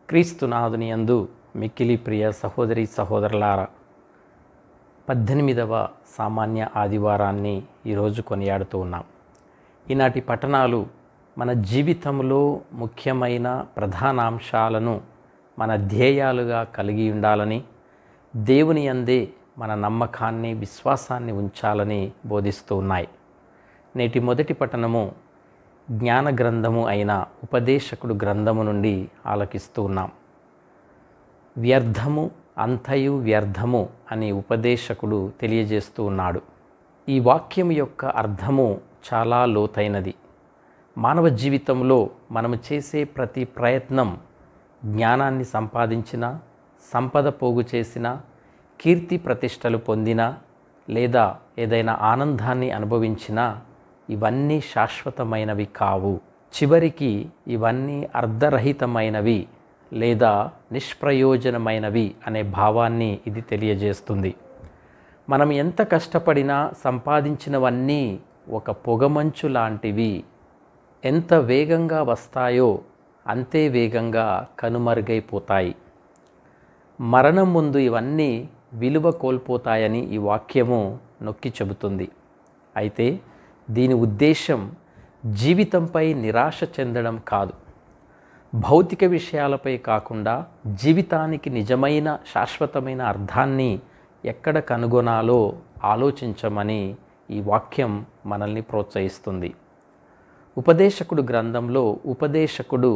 క్రీస్తునాథుని యందు మిక్కిలి ప్రియ సహోదరి సహోదరులారా, 18వ సామాన్య ఆదివారాన్ని ఈరోజు కొనియాడుతూ ఉన్నాం. ఈనాటి పఠనాలు మన జీవితంలో ముఖ్యమైన ప్రధానాంశాలను మన ధ్యేయాలుగా కలిగి ఉండాలని, దేవుని యందే మన నమ్మకాన్ని విశ్వాసాన్ని ఉంచాలని బోధిస్తూ ఉన్నాయి. నేటి మొదటి పఠనము జ్ఞాన గ్రంథము అయిన ఉపదేశకుడు గ్రంథము నుండి ఆలకిస్తూ ఉన్నాం. వ్యర్థము అంతయు వ్యర్థము అని ఉపదేశకుడు తెలియజేస్తూ ఉన్నాడు. ఈ వాక్యం యొక్క అర్థము చాలా లోతైనది. మానవ జీవితంలో మనము చేసే ప్రతి ప్రయత్నం జ్ఞానాన్ని సంపాదించినా, సంపద పోగు చేసినా, కీర్తి ప్రతిష్టలు పొందినా, లేదా ఏదైనా ఆనందాన్ని అనుభవించినా ఇవన్నీ శాశ్వతమైనవి కావు. చివరికి ఇవన్నీ అర్ధరహితమైనవి లేదా నిష్ప్రయోజనమైనవి అనే భావాన్ని ఇది తెలియజేస్తుంది. మనం ఎంత కష్టపడినా సంపాదించినవన్నీ ఒక పొగమంచు లాంటివి. ఎంత వేగంగా వస్తాయో అంతే వేగంగా కనుమరుగైపోతాయి. మరణం ముందు ఇవన్నీ విలువ కోల్పోతాయని ఈ వాక్యము నొక్కి చెబుతుంది. అయితే దీని ఉద్దేశం జీవితంపై నిరాశ చెందడం కాదు. భౌతిక విషయాలపై కాకుండా జీవితానికి నిజమైన శాశ్వతమైన అర్థాన్ని ఎక్కడ కనుగొనాలో ఆలోచించమని ఈ వాక్యం మనల్ని ప్రోత్సహిస్తుంది. ఉపదేశకుడు గ్రంథంలో ఉపదేశకుడు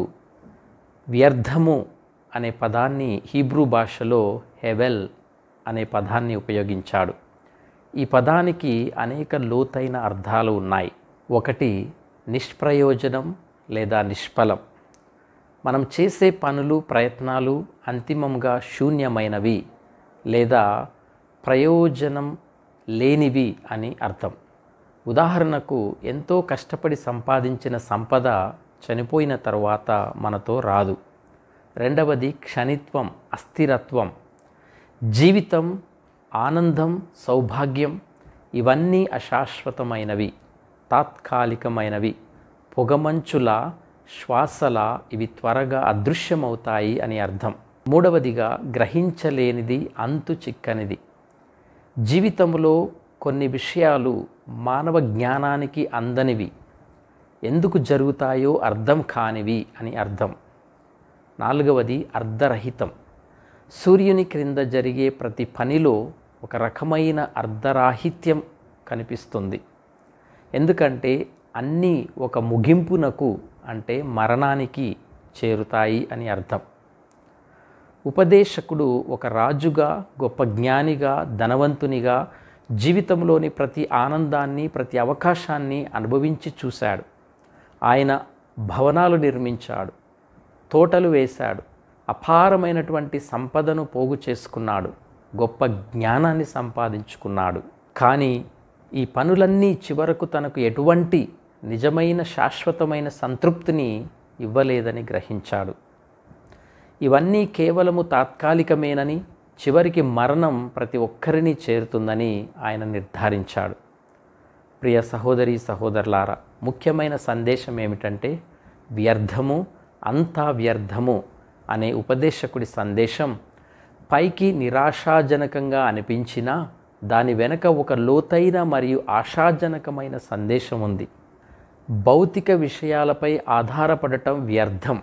వ్యర్థము అనే పదాన్ని హీబ్రూ భాషలో హెవెల్ అనే పదాన్ని ఉపయోగించాడు. ఈ పదానికి అనేక లోతైన అర్థాలు ఉన్నాయి. ఒకటి నిష్ప్రయోజనం లేదా నిష్ఫలం. మనం చేసే పనులు, ప్రయత్నాలు అంతిమంగా శూన్యమైనవి లేదా ప్రయోజనం లేనివి అని అర్థం. ఉదాహరణకు, ఎంతో కష్టపడి సంపాదించిన సంపద చనిపోయిన తరువాత మనతో రాదు. రెండవది క్షణిత్వం, అస్థిరత్వం. జీవితం, ఆనందం, సౌభాగ్యం ఇవన్నీ అశాశ్వతమైనవి, తాత్కాలికమైనవి. పొగమంచులా, శ్వాసలా ఇవి త్వరగా అదృశ్యమవుతాయి అని అర్థం. మూడవదిగా గ్రహించలేనిది, అంతు చిక్కనిది. జీవితంలో కొన్ని విషయాలు మానవ జ్ఞానానికి అందనివి, ఎందుకు జరుగుతాయో అర్థం కానివి అని అర్థం. నాలుగవది అర్ధరహితం. సూర్యుని క్రింద జరిగే ప్రతి పనిలో ఒక రకమైన అర్ధరాహిత్యం కనిపిస్తుంది. ఎందుకంటే అన్నీ ఒక ముగింపునకు, అంటే మరణానికి చేరుతాయి అని అర్థం. ఉపదేశకుడు ఒక రాజుగా, గొప్ప జ్ఞానిగా, ధనవంతునిగా జీవితంలోని ప్రతి ఆనందాన్ని, ప్రతి అవకాశాన్ని అనుభవించి చూశాడు. ఆయన భవనాలు నిర్మించాడు, తోటలు వేశాడు, అపారమైనటువంటి సంపదను పోగు చేసుకున్నాడు, గొప్ప జ్ఞానాన్ని సంపాదించుకున్నాడు. కానీ ఈ పనులన్నీ చివరకు తనకు ఎటువంటి నిజమైన శాశ్వతమైన సంతృప్తిని ఇవ్వలేదని గ్రహించాడు. ఇవన్నీ కేవలము తాత్కాలికమేనని, చివరికి మరణం ప్రతి ఒక్కరిని చేరుతుందని ఆయన నిర్ధారించాడు. ప్రియ సహోదరి సహోదరులారా, ముఖ్యమైన సందేశం ఏమిటంటే వ్యర్థము అంతా వ్యర్థము అనే ఉపదేశకుడి సందేశం పైకి నిరాశాజనకంగా అనిపించినా దాని వెనుక ఒక లోతైన మరియు ఆశాజనకమైన సందేశం ఉంది. భౌతిక విషయాలపై ఆధారపడటం వ్యర్థం.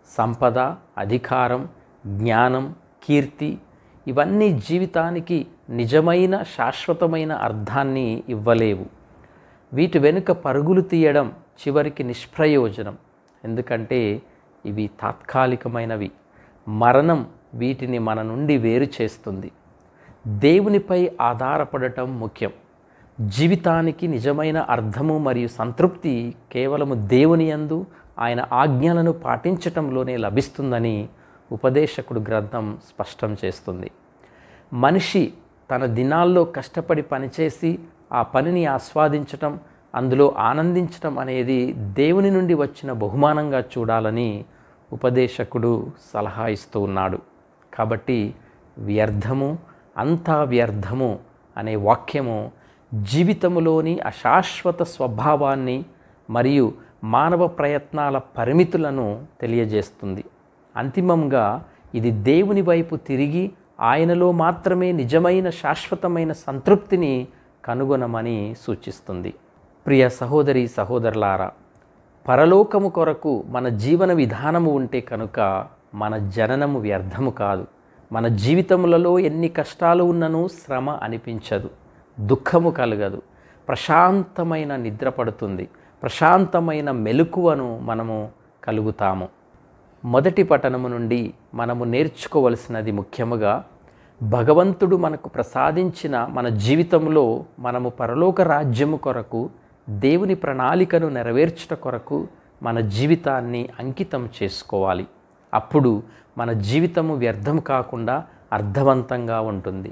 సంపద, అధికారం, జ్ఞానం, కీర్తి ఇవన్నీ జీవితానికి నిజమైన శాశ్వతమైన అర్థాన్ని ఇవ్వలేవు. వీటి వెనుక పరుగులు తీయడం చివరికి నిష్ప్రయోజనం. ఎందుకంటే ఇవి తాత్కాలికమైనవి. మరణం వీటిని మన నుండి వేరు చేస్తుంది. దేవునిపై ఆధారపడటం ముఖ్యం. జీవితానికి నిజమైన అర్థము మరియు సంతృప్తి కేవలము దేవుని యందు, ఆయన ఆజ్ఞలను పాటించటంలోనే లభిస్తుందని ఉపదేశకుడు గ్రంథం స్పష్టం చేస్తుంది. మనిషి తన దినాల్లో కష్టపడి పనిచేసి ఆ పనిని ఆస్వాదించటం, అందులో ఆనందించటం అనేది దేవుని నుండి వచ్చిన బహుమానంగా చూడాలని ఉపదేశకుడు సలహా ఇస్తూ ఉన్నాడు. కాబట్టి వ్యర్థము అంతా వ్యర్థము అనే వాక్యము జీవితంలోని అశాశ్వత స్వభావాన్ని మరియు మానవ ప్రయత్నాల పరిమితులను తెలియజేస్తుంది. అంతిమంగా ఇది దేవుని వైపు తిరిగి ఆయనలో మాత్రమే నిజమైన శాశ్వతమైన సంతృప్తిని కనుగొనమని సూచిస్తుంది. ప్రియ సహోదరి సహోదరులారా, పరలోకము కొరకు మన జీవన విధానము ఉంటే కనుక మన జననము వ్యర్థము కాదు. మన జీవితములలో ఎన్ని కష్టాలు ఉన్ననూ శ్రమ అనిపించదు, దుఃఖము కలగదు, ప్రశాంతమైన నిద్ర పడుతుంది, ప్రశాంతమైన మెలకువను మనము కలుగుతాము. మొదటి పఠనము నుండి మనము నేర్చుకోవలసినది ముఖ్యముగా భగవంతుడు మనకు ప్రసాదించిన మన జీవితంలో మనము పరలోక రాజ్యము కొరకు దేవుని ప్రణాళికను నెరవేర్చుట కొరకు మన జీవితాన్ని అంకితం చేసుకోవాలి. అప్పుడు మన జీవితము వ్యర్థం కాకుండా అర్థవంతంగా ఉంటుంది.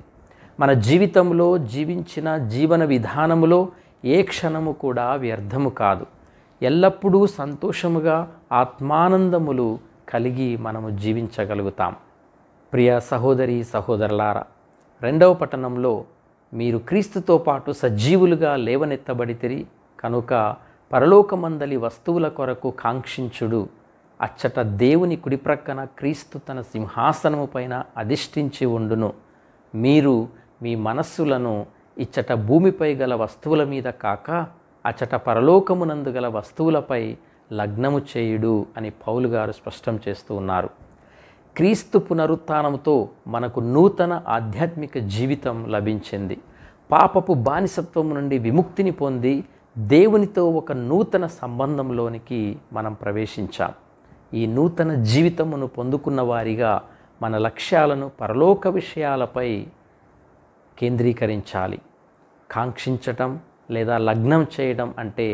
మన జీవితంలో జీవించిన జీవన విధానములో ఏ క్షణము కూడా వ్యర్థము కాదు. ఎల్లప్పుడూ సంతోషముగా ఆత్మానందములు కలిగి మనము జీవించగలుగుతాం. ప్రియ సహోదరి సహోదరులారా, రెండవ పట్టణంలో మీరు క్రీస్తుతో పాటు సజీవులుగా లేవనెత్తబడితిరి కనుక పరలోకమందలి వస్తువుల కొరకు కాంక్షించుడు. అచ్చట దేవుని కుడిప్రక్కన క్రీస్తు తన సింహాసనము పైన అధిష్ఠించి ఉండును. మీరు మీ మనస్సులను ఇచ్చట భూమిపై గల వస్తువుల మీద కాక అచ్చట పరలోకమునందు గల వస్తువులపై లగ్నము చేయుడు అని పౌలు గారు స్పష్టం చేస్తూ ఉన్నారు. క్రీస్తు పునరుత్థానముతో మనకు నూతన ఆధ్యాత్మిక జీవితం లభించింది. పాపపు బానిసత్వం నుండి విముక్తిని పొంది దేవునితో ఒక నూతన సంబంధంలోనికి మనం ప్రవేశించాం. ఈ నూతన జీవితమును పొందుకున్న వారిగా మన లక్ష్యాలను పరలోక విషయాలపై కేంద్రీకరించాలి. కాంక్షించటం లేదా లగ్నం చేయడం అంటే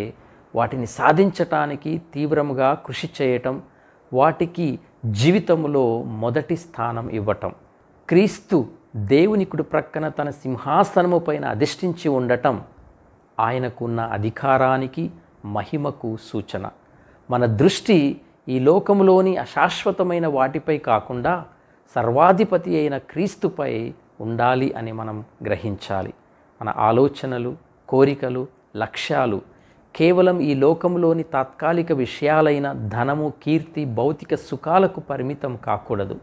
వాటిని సాధించటానికి తీవ్రముగా కృషి చేయటం, వాటికి జీవితంలో మొదటి స్థానం ఇవ్వటం. క్రీస్తు దేవుని కుడి ప్రక్కన తన సింహాసనము పైన అధిష్ఠించి ఉండటం ఆయనకున్న అధికారానికి మహిమకు సూచన. మన దృష్టి ఈ లోకములోని అశాశ్వతమైన వాటిపై కాకుండా సర్వాధిపతి అయిన క్రీస్తుపై ఉండాలి అని మనం గ్రహించాలి. మన ఆలోచనలు, కోరికలు, లక్ష్యాలు కేవలం ఈ లోకంలోని తాత్కాలిక విషయాలైన ధనము, కీర్తి, భౌతిక సుఖాలకు పరిమితం కాకూడదు.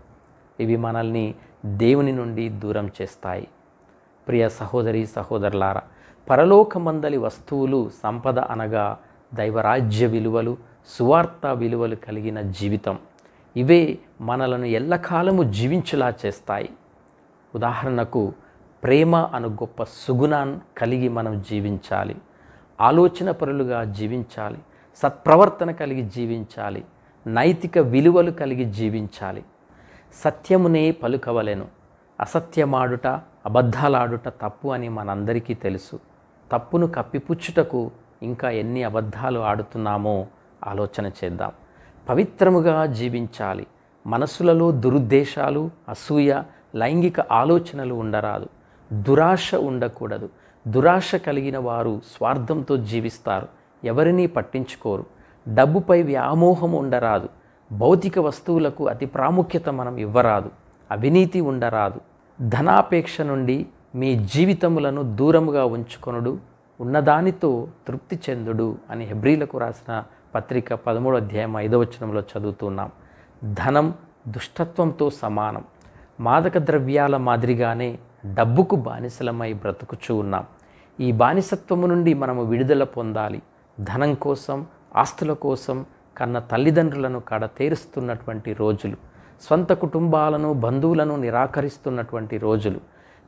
ఇవి మనల్ని దేవుని నుండి దూరం చేస్తాయి. ప్రియ సహోదరి సహోదరులారా, పరలోకమందలి వస్తువులు సంపద అనగా దైవరాజ్య విలువలు, సువార్త విలువలు కలిగిన జీవితం. ఇవే మనలను ఎల్లకాలము జీవించులా చేస్తాయి. ఉదాహరణకు ప్రేమ అను గొప్ప సుగుణాన్ని కలిగి మనం జీవించాలి. ఆలోచన పరులుగా జీవించాలి. సత్ప్రవర్తన కలిగి జీవించాలి. నైతిక విలువలు కలిగి జీవించాలి. సత్యమునే పలుకవలెను. అసత్యమాడుట, అబద్ధాలాడుట తప్పు అని మనందరికీ తెలుసు. తప్పును కప్పిపుచ్చుటకు ఇంకా ఎన్ని అబద్ధాలు ఆడుతున్నామో ఆలోచన చేద్దాం. పవిత్రముగా జీవించాలి. మనసులలో దురుద్దేశాలు, అసూయ, లైంగిక ఆలోచనలు ఉండరాదు. దురాశ ఉండకూడదు. దురాశ కలిగిన వారు స్వార్థంతో జీవిస్తారు, ఎవరినీ పట్టించుకోరు. డబ్బుపై వ్యామోహం ఉండరాదు. భౌతిక వస్తువులకు అతి ప్రాముఖ్యత మనం ఇవ్వరాదు. అవినీతి ఉండరాదు. ధనాపేక్ష నుండి మీ జీవితములను దూరముగా ఉంచుకొనుడు, ఉన్నదానితో తృప్తి చెందుడు అని హెబ్రీలకు రాసిన పత్రిక 13వ అధ్యాయం 5వ వచనంలో చదువుతున్నాం. ధనం దుష్టత్వంతో సమానం. మాదక ద్రవ్యాల మాదిరిగానే డబ్బుకు బానిసలమై బ్రతుకుచూ ఉన్నాం. ఈ బానిసత్వము నుండి మనము విడుదల పొందాలి. ధనం కోసం, ఆస్తుల కోసం కన్న తల్లిదండ్రులను కడతేరుస్తున్నటువంటి రోజులు, స్వంత కుటుంబాలను, బంధువులను నిరాకరిస్తున్నటువంటి రోజులు.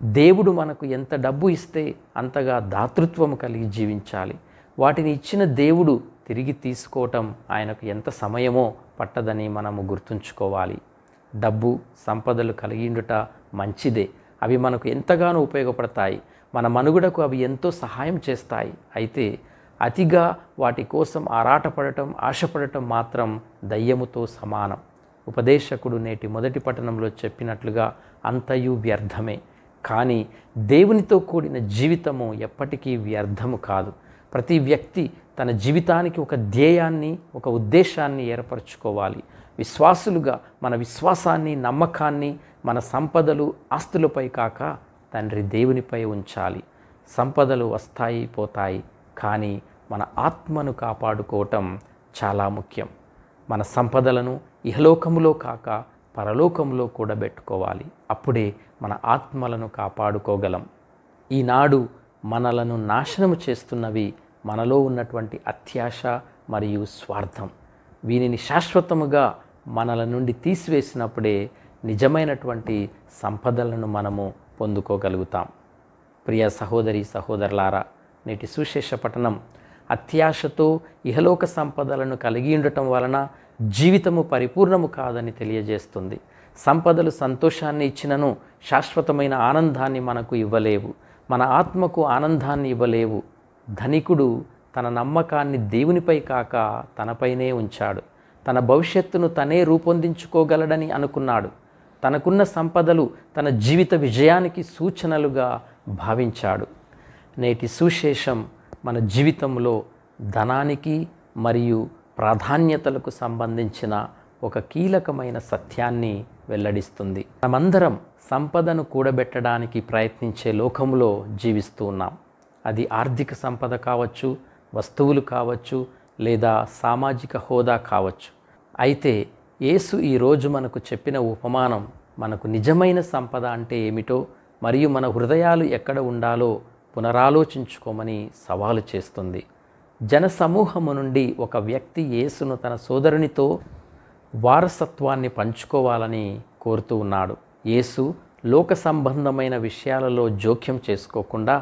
దేవుడు మనకు ఎంత డబ్బు ఇస్తే అంతగా దాతృత్వము కలిగి జీవించాలి. వాటిని ఇచ్చిన దేవుడు తిరిగి తీసుకోవటం ఆయనకు ఎంత సమయమో పట్టదని మనము గుర్తుంచుకోవాలి. డబ్బు, సంపదలు కలిగిండుట మంచిదే. అవి మనకు ఎంతగానో ఉపయోగపడతాయి. మన మనుగడకు అవి ఎంతో సహాయం చేస్తాయి. అయితే అతిగా వాటి కోసం ఆరాటపడటం, ఆశపడటం మాత్రం దయ్యముతో సమానం. ఉపదేశకుడు నేటి మొదటి పట్టణంలో చెప్పినట్లుగా అంతయు వ్యర్థమే. కానీ దేవునితో కూడిన జీవితము ఎప్పటికీ వ్యర్థము కాదు. ప్రతి వ్యక్తి తన జీవితానికి ఒక ధ్యేయాన్ని, ఒక ఉద్దేశాన్ని ఏర్పరచుకోవాలి. విశ్వాసులుగా మన విశ్వాసాన్ని, నమ్మకాన్ని మన సంపదలు, ఆస్తులపై కాక తండ్రి దేవునిపై ఉంచాలి. సంపదలు వస్తాయి, పోతాయి. కానీ మన ఆత్మను కాపాడుకోవటం చాలా ముఖ్యం. మన సంపదలను ఇహలోకములో కాక పరలోకంలో కూడబెట్టుకోవాలి. అప్పుడే మన ఆత్మలను కాపాడుకోగలం. ఈనాడు మనలను నాశనము చేస్తున్నవి మనలో ఉన్నటువంటి అత్యాశ మరియు స్వార్థం. వీనిని శాశ్వతముగా మనల నుండి తీసివేసినప్పుడే నిజమైనటువంటి సంపదలను మనము పొందుకోగలుగుతాం. ప్రియ సహోదరి సహోదరులారా, నేటి సుశేష పఠనం అత్యాశతో ఇహలోక సంపదలను కలిగి ఉండటం వలన జీవితము పరిపూర్ణము కాదని తెలియజేస్తుంది. సంపదలు సంతోషాన్ని ఇచ్చినను శాశ్వతమైన ఆనందాన్ని మనకు ఇవ్వలేవు. మన ఆత్మకు ఆనందాన్ని ఇవ్వలేవు. ధనికుడు తన నమ్మకాన్ని దేవునిపై కాక తనపైనే ఉంచాడు. తన భవిష్యత్తును తనే రూపొందించుకోగలడని అనుకున్నాడు. తనకున్న సంపదలు తన జీవిత విజయానికి సూచనలుగా భావించాడు. నేటి సుశేషం మన జీవితంలో ధనానికి మరియు ప్రాధాన్యతలకు సంబంధించిన ఒక కీలకమైన సత్యాన్ని వెల్లడిస్తుంది. మనమందరం సంపదను కూడబెట్టడానికి ప్రయత్నించే లోకంలో జీవిస్తూ ఉన్నాం. అది ఆర్థిక సంపద కావచ్చు, వస్తువులు కావచ్చు, లేదా సామాజిక హోదా కావచ్చు. అయితే యేసు ఈరోజు మనకు చెప్పిన ఉపమానం మనకు నిజమైన సంపద అంటే ఏమిటో మరియు మన హృదయాలు ఎక్కడ ఉండాలో పునరాలోచించుకోమని సవాలు చేస్తుంది. జనసమూహము నుండి ఒక వ్యక్తి యేసును తన సోదరునితో వారసత్వాన్ని పంచుకోవాలని కోరుతూ ఉన్నాడు. యేసు లోక సంబంధమైన విషయాలలో జోక్యం చేసుకోకుండా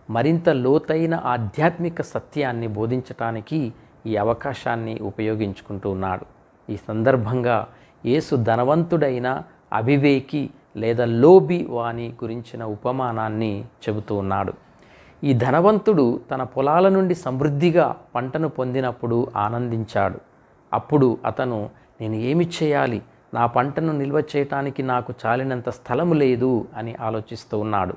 మరింత లోతైన ఆధ్యాత్మిక సత్యాన్ని బోధించటానికి ఈ అవకాశాన్ని ఉపయోగించుకుంటూ ఉన్నాడు. ఈ సందర్భంగా యేసు ధనవంతుడైన అవివేకి లేదా లోబి వాని గురించిన ఉపమానాన్ని చెబుతూ ఉన్నాడు. ఈ ధనవంతుడు తన పొలాల నుండి సమృద్ధిగా పంటను పొందినప్పుడు ఆనందించాడు. అప్పుడు అతను, నేను ఏమి చేయాలి, నా పంటను నిల్వ చేయటానికి నాకు చాలినంత స్థలము లేదు అని ఆలోచిస్తూ ఉన్నాడు.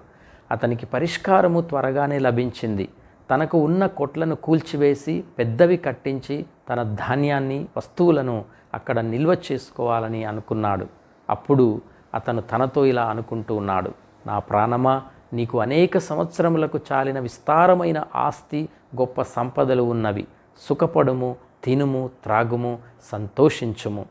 అతనికి పరిష్కారము త్వరగానే లభించింది. తనకు ఉన్న కొట్లను కూల్చివేసి పెద్దవి కట్టించి తన ధాన్యాన్ని, వస్తువులను అక్కడ నిల్వ చేసుకోవాలని అనుకున్నాడు. అప్పుడు అతను తనతో ఇలా అనుకుంటూ ఉన్నాడు, నా ప్రాణమా, నీకు అనేక సంవత్సరములకు చాలిన విస్తారమైన ఆస్తి, గొప్ప సంపదలు ఉన్నవి. సుఖపడుము, తినుము, త్రాగుము, సంతోషించుము.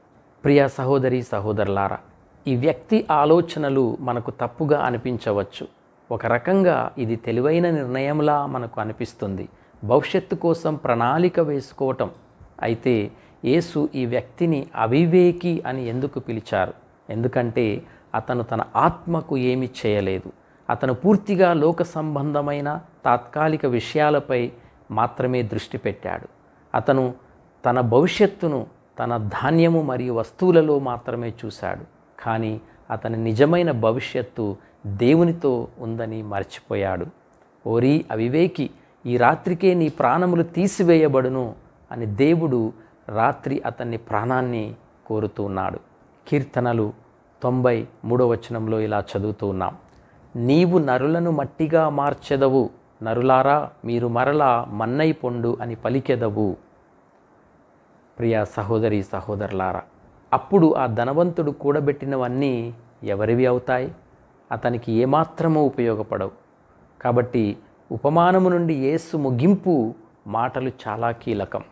ప్రియ సహోదరి సహోదరులారా, ఈ వ్యక్తి ఆలోచనలు మనకు తప్పుగా అనిపించవచ్చు. ఒక రకంగా ఇది తెలివైన నిర్ణయంలా మనకు అనిపిస్తుంది, భవిష్యత్తు కోసం ప్రణాళిక వేసుకోవటం. అయితే యేసు ఈ వ్యక్తిని అవివేకి అని ఎందుకు పిలిచారు? ఎందుకంటే అతను తన ఆత్మకు ఏమీ చేయలేదు. అతను పూర్తిగా లోక సంబంధమైన తాత్కాలిక విషయాలపై మాత్రమే దృష్టి పెట్టాడు. అతను తన భవిష్యత్తును తన ధాన్యము మరియు వస్తువులలో మాత్రమే చూశాడు. కానీ అతని నిజమైన భవిష్యత్తు దేవునితో ఉందని మర్చిపోయాడు. ఓరి అవివేకి, ఈ రాత్రికే నీ ప్రాణములు తీసివేయబడును అని దేవుడు రాత్రి అతన్ని ప్రాణాన్ని కోరుతూ ఉన్నాడు. కీర్తనలు 93వ వచనంలో ఇలా చదువుతూ ఉన్నాం, నీవు నరులను మట్టిగా మార్చెదవు, నరులారా మీరు మరలా మన్నై పొండు అని పలికెదవు. ప్రియ సహోదరి సహోదరులారా, అప్పుడు ఆ ధనవంతుడు కూడబెట్టినవన్నీ ఎవరివి అవుతాయి? అతనికి ఏమాత్రమూ ఉపయోగపడవు. కాబట్టి ఉపమానము నుండి యేసు ముగింపు మాటలు చాలా కీలకం.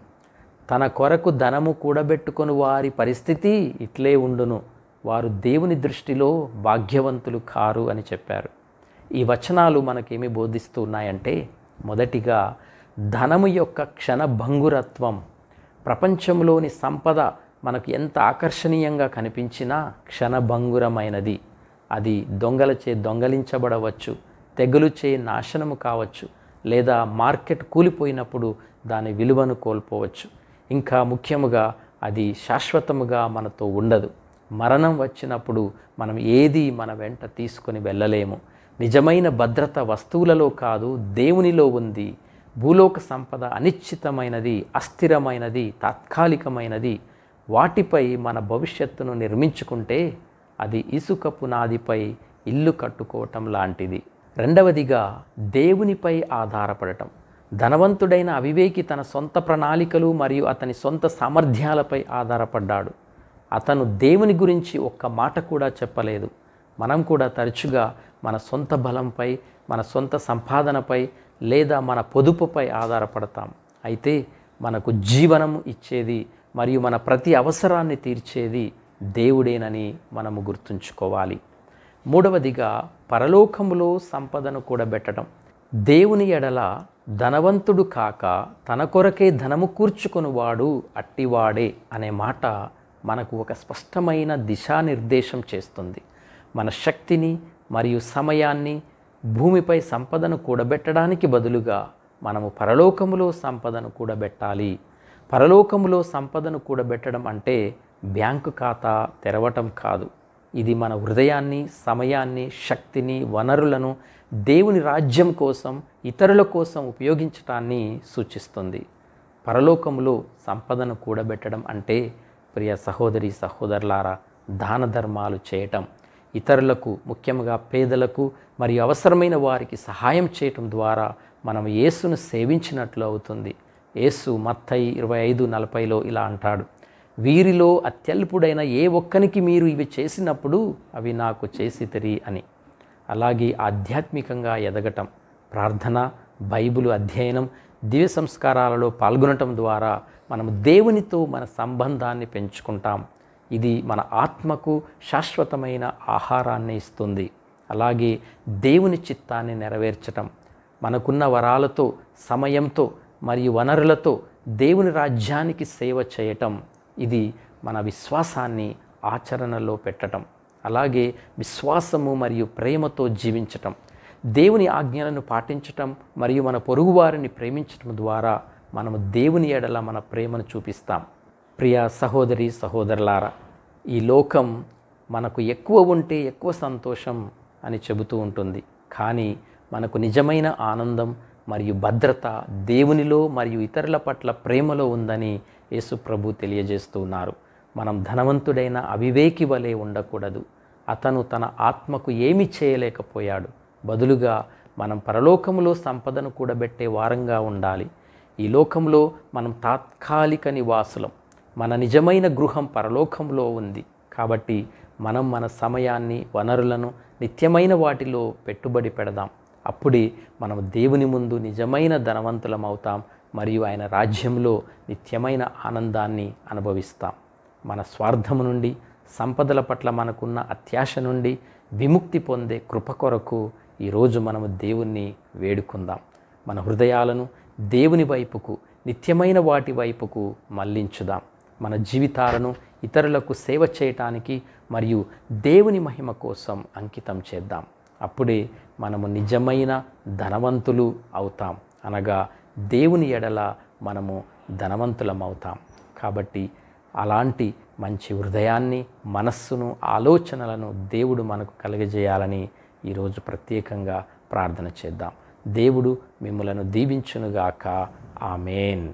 తన కొరకు ధనము కూడబెట్టుకొని వారి పరిస్థితి ఇట్లే ఉండును, వారు దేవుని దృష్టిలో భాగ్యవంతులు కారు అని చెప్పారు. ఈ వచనాలు మనకేమి బోధిస్తూ ఉన్నాయంటే, మొదటిగా ధనము యొక్క క్షణభంగురత్వం. ప్రపంచంలోని సంపద మనకు ఎంత ఆకర్షణీయంగా కనిపించినా క్షణభంగురమైనది. అది దొంగలచే దొంగలించబడవచ్చు, తెగులుచే నాశనము కావచ్చు, లేదా మార్కెట్ కూలిపోయినప్పుడు దాని విలువను కోల్పోవచ్చు. ఇంకా ముఖ్యముగా అది శాశ్వతముగా మనతో ఉండదు. మరణం వచ్చినప్పుడు మనం ఏది మన వెంట తీసుకొని వెళ్ళలేము. నిజమైన భద్రత వస్తువులలో కాదు, దేవునిలో ఉంది. భూలోక సంపద అనిశ్చితమైనది, అస్థిరమైనది, తాత్కాలికమైనది. వాటిపై మన భవిష్యత్తును నిర్మించుకుంటే అది ఇసుక పునాదిపై ఇల్లు కట్టుకోవటం లాంటిది. రెండవదిగా దేవునిపై ఆధారపడటం. ధనవంతుడైన అవివేకి తన సొంత ప్రణాళికలు మరియు అతని సొంత సామర్థ్యాలపై ఆధారపడ్డాడు. అతను దేవుని గురించి ఒక్క మాట కూడా చెప్పలేదు. మనం కూడా తరచుగా మన సొంత బలంపై, మన సొంత సంపాదనపై లేదా మన పొదుపుపై ఆధారపడతాం. అయితే మనకు జీవనం ఇచ్చేది మరియు మన ప్రతి అవసరాన్ని తీర్చేది దేవుడేనని మనము గుర్తుంచుకోవాలి. మూడవదిగా పరలోకములో సంపదను కూడబెట్టడం. దేవుని ఎడల ధనవంతుడు కాక తన కొరకే ధనము కూర్చుకొనువాడు అట్టివాడే అనే మాట మనకు ఒక స్పష్టమైన దిశానిర్దేశం చేస్తుంది. మన శక్తిని మరియు సమయాన్ని భూమిపై సంపదను కూడబెట్టడానికి బదులుగా మనము పరలోకములో సంపదను కూడబెట్టాలి. పరలోకములో సంపదను కూడబెట్టడం అంటే బ్యాంకు ఖాతా తెరవటం కాదు. ఇది మన హృదయాన్ని, సమయాన్ని, శక్తిని, వనరులను దేవుని రాజ్యం కోసం, ఇతరుల కోసం ఉపయోగించటాన్ని సూచిస్తుంది. పరలోకములో సంపదను కూడబెట్టడం అంటే ప్రియ సహోదరి సహోదరులారా, దాన ధర్మాలు చేయటం, ఇతరులకు, ముఖ్యంగా పేదలకు మరియు అవసరమైన వారికి సహాయం చేయటం ద్వారా మనం యేసును సేవించినట్లు అవుతుంది. యేసు మత్తయి 25:40 ఇలా అంటాడు, వీరిలో అత్యల్పుడైన ఏ ఒక్కనికి మీరు ఇవి చేసినప్పుడు అవి నాకు చేసితిరి అని. అలాగే ఆధ్యాత్మికంగా ఎదగటం, ప్రార్థన, బైబిలు అధ్యయనం, దివ్య సంస్కారాలలో పాల్గొనటం ద్వారా మనం దేవునితో మన సంబంధాన్ని పెంచుకుంటాం. ఇది మన ఆత్మకు శాశ్వతమైన ఆహారాన్ని ఇస్తుంది. అలాగే దేవుని చిత్తాన్ని నెరవేర్చటం, మనకున్న వరాలతో, సమయంతో మరియు వనరులతో దేవుని రాజ్యానికి సేవ చేయటం, ఇది మన విశ్వాసాన్ని ఆచరణలో పెట్టటం. అలాగే విశ్వాసము మరియు ప్రేమతో జీవించటం, దేవుని ఆజ్ఞలను పాటించటం మరియు మన పొరుగువారిని ప్రేమించటం ద్వారా మనము దేవుని ఎడల మన ప్రేమను చూపిస్తాం. ప్రియ సహోదరి సహోదరులారా, ఈ లోకం మనకు ఎక్కువ ఉంటే ఎక్కువ సంతోషం అని చెబుతూ ఉంటుంది. కానీ మనకు నిజమైన ఆనందం మరియు భద్రత దేవునిలో మరియు ఇతరుల పట్ల ప్రేమలో ఉందని యేసు ప్రభు తెలియజేస్తూ ఉన్నారు. మనం ధనవంతుడైన అవివేకి వలె ఉండకూడదు. అతను తన ఆత్మకు ఏమీ చేయలేకపోయాడు. బదులుగా మనం పరలోకములో సంపదను కూడబెట్టే వారంగా ఉండాలి. ఈ లోకంలో మనం తాత్కాలిక నివాసులం. మన నిజమైన గృహం పరలోకంలో ఉంది. కాబట్టి మనం మన సమయాన్ని, వనరులను నిత్యమైన వాటిలో పెట్టుబడి పెడదాం. అప్పుడే మనం దేవుని ముందు నిజమైన ధనవంతులం అవుతాం మరియు ఆయన రాజ్యంలో నిత్యమైన ఆనందాన్ని అనుభవిస్తాం. మన స్వార్థము నుండి, సంపదల పట్ల మనకున్న అత్యాశ నుండి విముక్తి పొందే కృప కొరకు ఈరోజు మనము దేవుణ్ణి వేడుకుందాం. మన హృదయాలను దేవుని వైపుకు, నిత్యమైన వాటి వైపుకు మళ్లించుదాం. మన జీవితాలను ఇతరులకు సేవ చేయటానికి మరియు దేవుని మహిమ కోసం అంకితం చేద్దాం. అప్పుడే మనము నిజమైన ధనవంతులు అవుతాం, అనగా దేవుని ఎడల మనము ధనవంతులం అవుతాం. కాబట్టి అలాంటి మంచి హృదయాన్ని, మనస్సును, ఆలోచనలను దేవుడు మనకు కలుగజేయాలని ఈరోజు ప్రత్యేకంగా ప్రార్థన చేద్దాం. దేవుడు మిమ్మలను దీవించునుగాక. ఆమేన్.